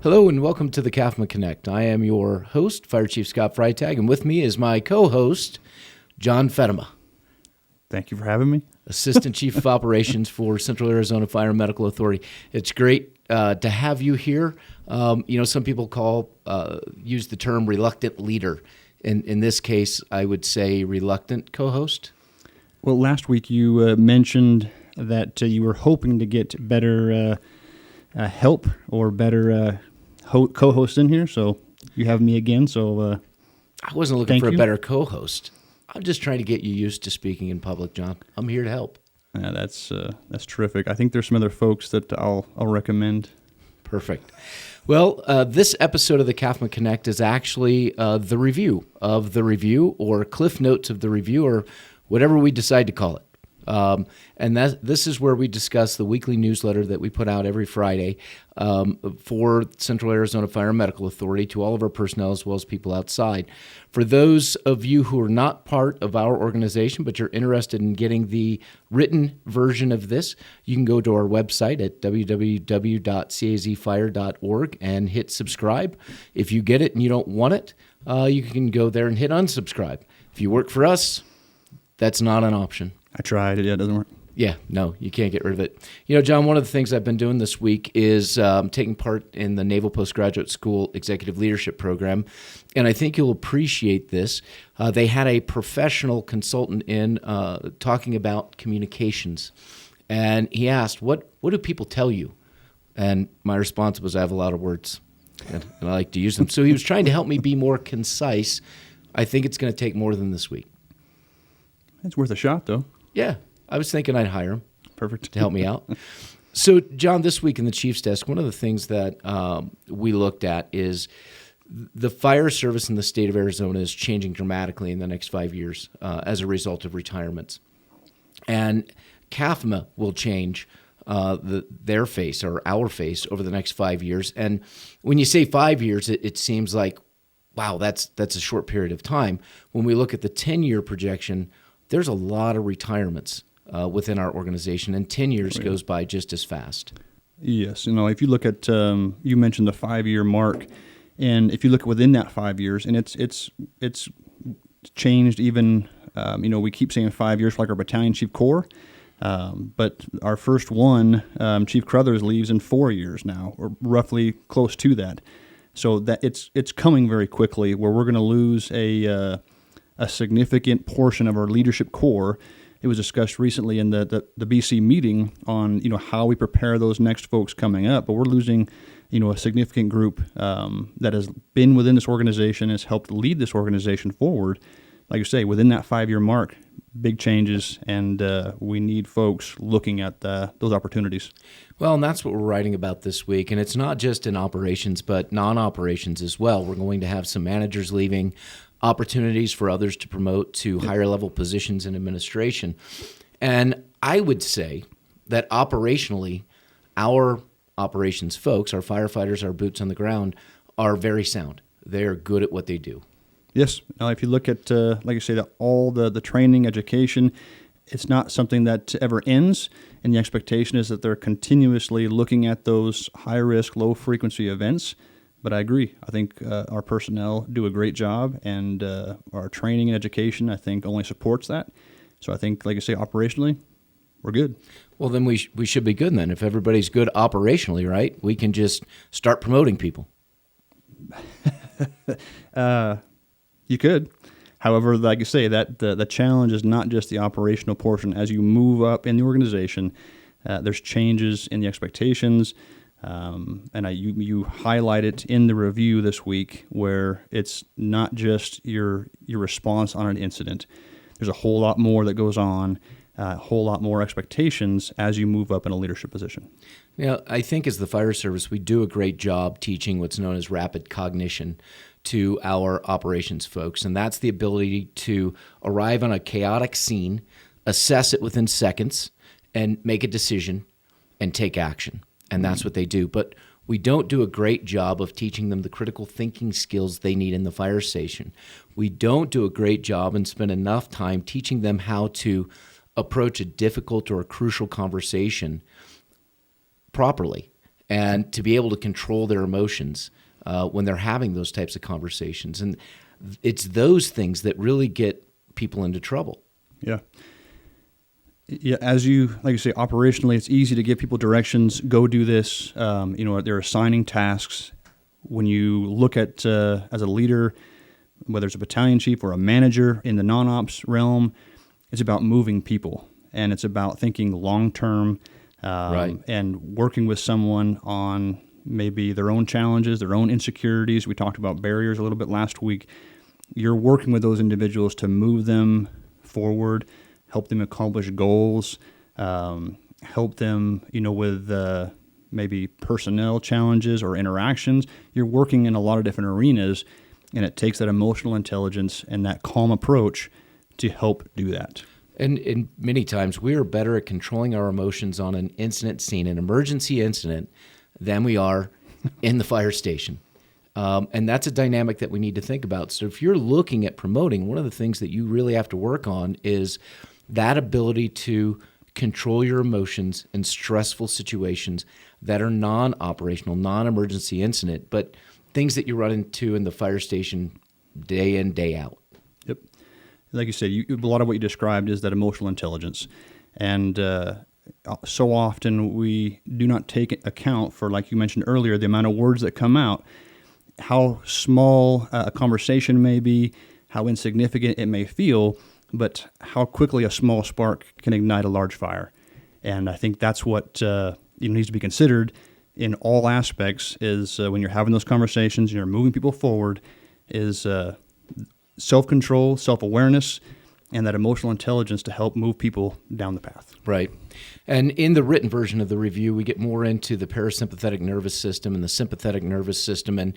Hello and welcome to the CAFMA Connect. I am your host, Fire Chief Scott Freitag, and with me is my co-host, John Feddema. Thank you for having me. Assistant Chief of Operations for Central Arizona Fire and Medical Authority. It's great to have you here. Some people use the term reluctant leader. In this case, I would say reluctant co-host. Well, last week you mentioned that you were hoping to get better help or better co-host in here, so you have me again. So I wasn't looking for a better co-host. I'm just trying to get you used to speaking in public, John. I'm here to help. Yeah, that's terrific. I think there's some other folks that I'll recommend. Perfect. Well, this episode of the CAFMA Connect is actually the review of the review, or Cliff Notes of the review, or whatever we decide to call it. And this is where we discuss the weekly newsletter that we put out every Friday for Central Arizona Fire and Medical Authority to all of our personnel as well as people outside. For those of you who are not part of our organization but you're interested in getting the written version of this, you can go to our website at www.cazfire.org and hit subscribe. If you get it and you don't want it, you can go there and hit unsubscribe. If you work for us, that's not an option. I tried it. Yeah, it doesn't work. Yeah, no, you can't get rid of it. John, one of the things I've been doing this week is taking part in the Naval Postgraduate School Executive Leadership Program, and I think you'll appreciate this. They had a professional consultant in talking about communications, and he asked, what do people tell you? And my response was, I have a lot of words, and I like to use them. So he was trying to help me be more concise. I think it's going to take more than this week. It's worth a shot, though. Yeah, I was thinking I'd hire him. Perfect. To help me out. So, John, this week in the Chief's Desk, one of the things that we looked at is the fire service in the state of Arizona is changing dramatically in the next 5 years as a result of retirements. And CAFMA will change their face or our face over the next 5 years. And when you say 5 years, it seems like, wow, that's a short period of time. When we look at the 10-year projection, there's a lot of retirements within our organization, and 10 years goes by just as fast. Yes. If you look at, you mentioned the 5-year mark, and if you look within that 5 years, and it's changed even, we keep saying 5 years for like our battalion chief corps, but our first one, Chief Crothers, leaves in 4 years now, or roughly close to that. So that it's coming very quickly, where we're going to lose a significant portion of our leadership core. It was discussed recently in the BC meeting on how we prepare those next folks coming up. But we're losing a significant group that has been within this organization, has helped lead this organization forward. Like you say, within that 5-year mark, big changes, and we need folks looking at those opportunities. Well, and that's what we're writing about this week. And it's not just in operations, but non-operations as well. We're going to have some managers leaving, opportunities for others to promote to higher level positions in administration. And I would say that operationally, our operations folks, our firefighters, our boots on the ground, are very sound. They're good at what they do. Yes. Now, if you look at, like I say, all the training, education, it's not something that ever ends, and the expectation is that they're continuously looking at those high-risk, low-frequency events. But I agree. I think our personnel do a great job, and our training and education, I think, only supports that. So I think, like I say, operationally, we're good. Well, then we should be good then. If everybody's good operationally, right, we can just start promoting people. You could. However, like you say, that the challenge is not just the operational portion. As you move up in the organization, there's changes in the expectations. And you highlight it in the review this week, where it's not just your response on an incident. There's a whole lot more that goes on, a whole lot more expectations as you move up in a leadership position. I think as the fire service, we do a great job teaching what's known as rapid cognition to our operations folks, and that's the ability to arrive on a chaotic scene, assess it within seconds, and make a decision and take action. And that's what they do. But we don't do a great job of teaching them the critical thinking skills they need in the fire station. We don't do a great job and spend enough time teaching them how to approach a difficult or a crucial conversation properly. and to be able to control their emotions when they're having those types of conversations. And it's those things that really get people into trouble. Yeah. Yeah, like you say, operationally, it's easy to give people directions. Go do this. They're assigning tasks. When you look at as a leader, whether it's a battalion chief or a manager in the non-ops realm, it's about moving people, and it's about thinking long-term and working with someone on maybe their own challenges, their own insecurities. We talked about barriers a little bit last week. You're working with those individuals to move them forward, help them accomplish goals, help them, with maybe personnel challenges or interactions. You're working in a lot of different arenas, and it takes that emotional intelligence and that calm approach to help do that. And many times we are better at controlling our emotions on an incident scene, an emergency incident, than we are in the fire station. And that's a dynamic that we need to think about. So if you're looking at promoting, one of the things that you really have to work on is that ability to control your emotions in stressful situations that are non-operational, non-emergency incident, but things that you run into in the fire station day in, day out. Yep. Like you said, a lot of what you described is that emotional intelligence. And so often we do not take account for, like you mentioned earlier, the amount of words that come out, how small a conversation may be, how insignificant it may feel, but how quickly a small spark can ignite a large fire. And I think that's what needs to be considered in all aspects is when you're having those conversations and you're moving people forward is self-control, self-awareness, and that emotional intelligence to help move people down the path. Right. And in the written version of the review, we get more into the parasympathetic nervous system and the sympathetic nervous system. And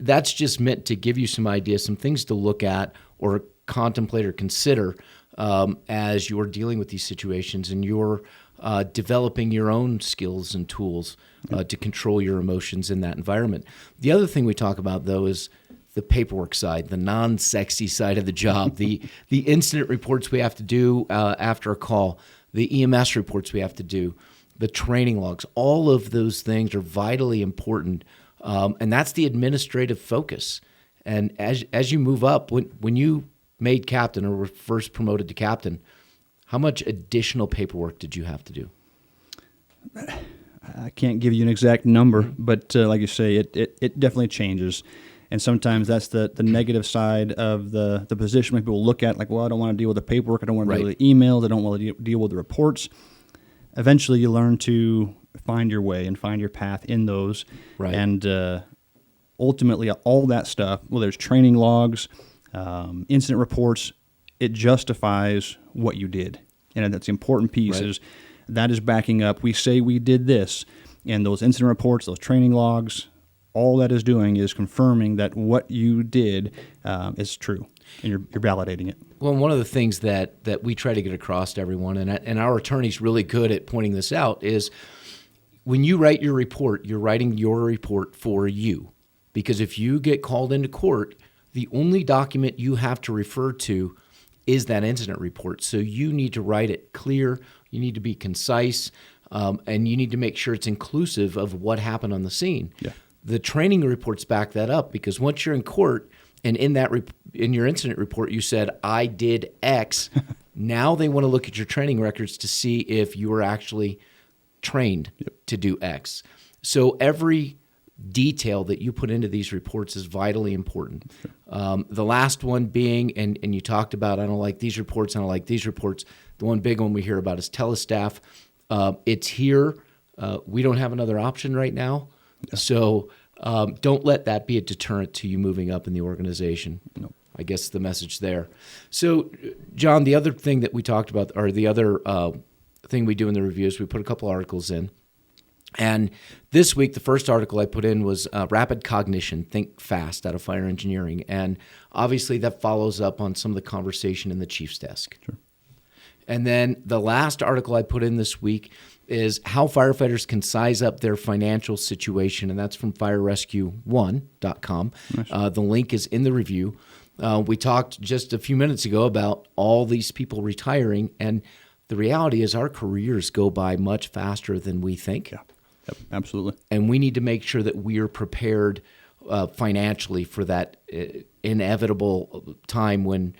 that's just meant to give you some ideas, some things to look at or contemplate or consider as you're dealing with these situations and you're developing your own skills and tools to control your emotions in that environment. The other thing we talk about, though, is the paperwork side, the non-sexy side of the job, the incident reports we have to do after a call, the EMS reports we have to do, the training logs. All of those things are vitally important, and that's the administrative focus. And as you move up, when you made captain or were first promoted to captain, how much additional paperwork did you have to do? I can't give you an exact number, but like you say, it definitely changes. And sometimes that's the negative side of the position when people look at, like, well, I don't want to deal with the paperwork. I don't want to deal with the emails. I don't want to deal with the reports. Eventually, you learn to find your way and find your path in those. Right. And ultimately, all that stuff, well, there's training logs, incident reports, it justifies what you did. And that's the important piece is that is backing up. We say we did this, and those incident reports, those training logs, all that is doing is confirming that what you did is true, and you're validating it. Well, one of the things that we try to get across to everyone, and our attorney's really good at pointing this out, is when you write your report, you're writing your report for you. Because if you get called into court, the only document you have to refer to is that incident report. So you need to write it clear, you need to be concise, and you need to make sure it's inclusive of what happened on the scene. Yeah. The training reports back that up, because once you're in court and in your incident report you said, I did X, now they want to look at your training records to see if you were actually trained to do X. So every detail that you put into these reports is vitally important. Sure. The last one being, and you talked about, I don't like these reports, I don't like these reports. The one big one we hear about is telestaff. It's here. We don't have another option right now. Yeah. So don't let that be a deterrent to you moving up in the organization. No. I guess the message there. So, John, the other thing that we talked about, or the other thing we do in the review is we put a couple articles in. And this week, the first article I put in was Rapid Cognition, Think Fast, out of Fire Engineering. And obviously that follows up on some of the conversation in the chief's desk. Sure. And then the last article I put in this week is how firefighters can size up their financial situation, and that's from firerescue1.com. Nice. The link is in the review. We talked just a few minutes ago about all these people retiring, and the reality is our careers go by much faster than we think. Yeah. Yep, absolutely. And we need to make sure that we are prepared financially for that inevitable time when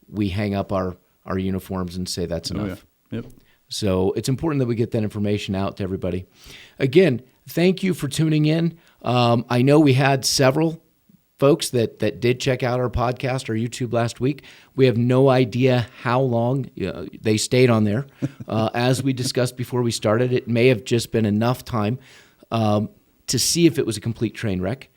we hang up our uniforms and say that's enough. Oh, yeah. Yep. So it's important that we get that information out to everybody. Again, thank you for tuning in. I know we had several folks that did check out our podcast or YouTube last week. We have no idea how long they stayed on there. As we discussed before we started, it may have just been enough time to see if it was a complete train wreck,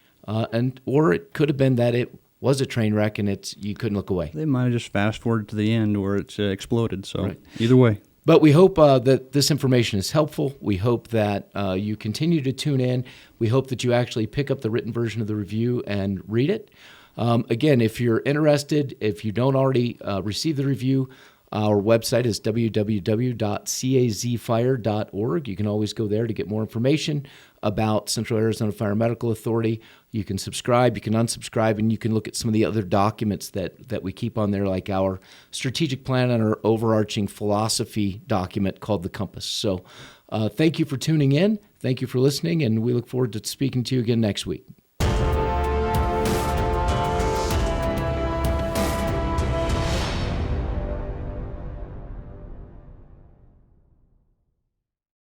or it could have been that it was a train wreck and you couldn't look away. They might have just fast forwarded to the end where it's exploded. So Right. Either way. But we hope that this information is helpful. We hope that you continue to tune in. We hope that you actually pick up the written version of the review and read it. Again, if you're interested, if you don't already receive the review, our website is www.cazfire.org. You can always go there to get more information about Central Arizona Fire Medical Authority. You can subscribe, you can unsubscribe, and you can look at some of the other documents that we keep on there, like our strategic plan and our overarching philosophy document called the Compass. So thank you for tuning in. Thank you for listening, and we look forward to speaking to you again next week.